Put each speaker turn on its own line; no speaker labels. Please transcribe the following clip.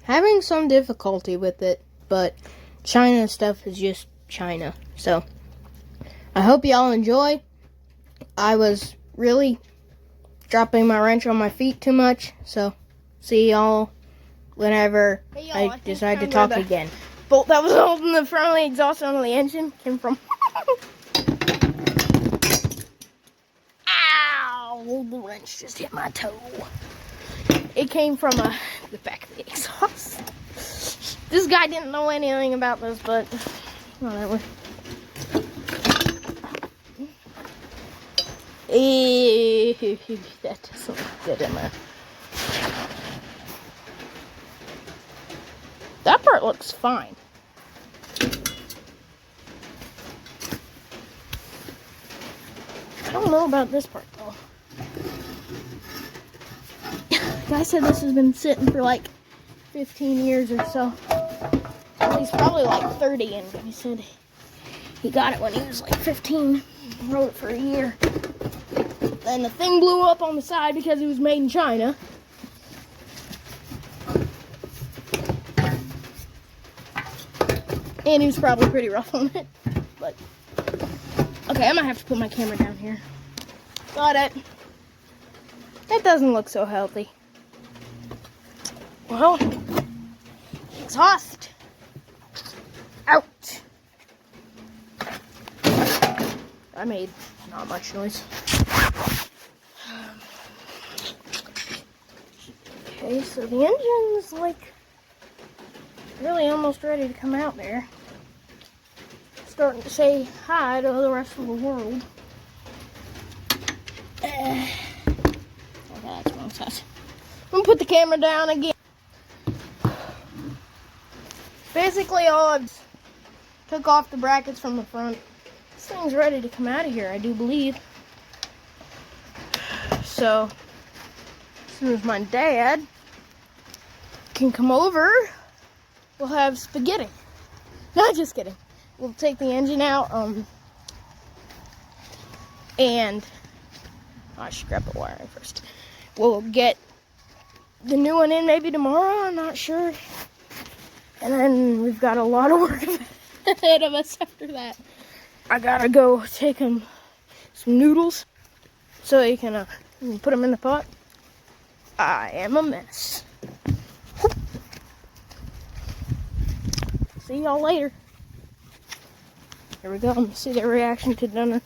having some difficulty with it, but China stuff is just China. So, I hope y'all enjoy. I was really dropping my wrench on my feet too much, so see y'all whenever I decide to talk again.
Bolt that was holding the front of the exhaust on the engine came from. Ow! The wrench just hit my toe. It came from the back of the exhaust. This guy didn't know anything about this, but whatever. That doesn't look good in there. That part looks fine. I don't know about this part though. The guy said this has been sitting for like 15 years or so. He's probably like 30, and he said he got it when he was like 15. Rode it for a year. Then the thing blew up on the side because it was made in China. And he was probably pretty rough on it. But okay, I might have to put my camera down here. Got it. That doesn't look so healthy. Well, exhaust out. I made not much noise. Okay, so the engine's like really almost ready to come out there. Starting to say hi to the rest of the world. Okay, that's wrong size. I'm gonna put the camera down again. Basically, all I've took off the brackets from the front. This thing's ready to come out of here, I do believe. So, as soon as my dad can come over, we'll have spaghetti. No, just kidding. We'll take the engine out, and I should grab the wiring first. We'll get the new one in maybe tomorrow, I'm not sure. And then we've got a lot of work ahead of us after that. I gotta go take him some noodles so he can put them in the pot. I am a mess. See y'all later. Here we go. I'm gonna see their reaction to dinner.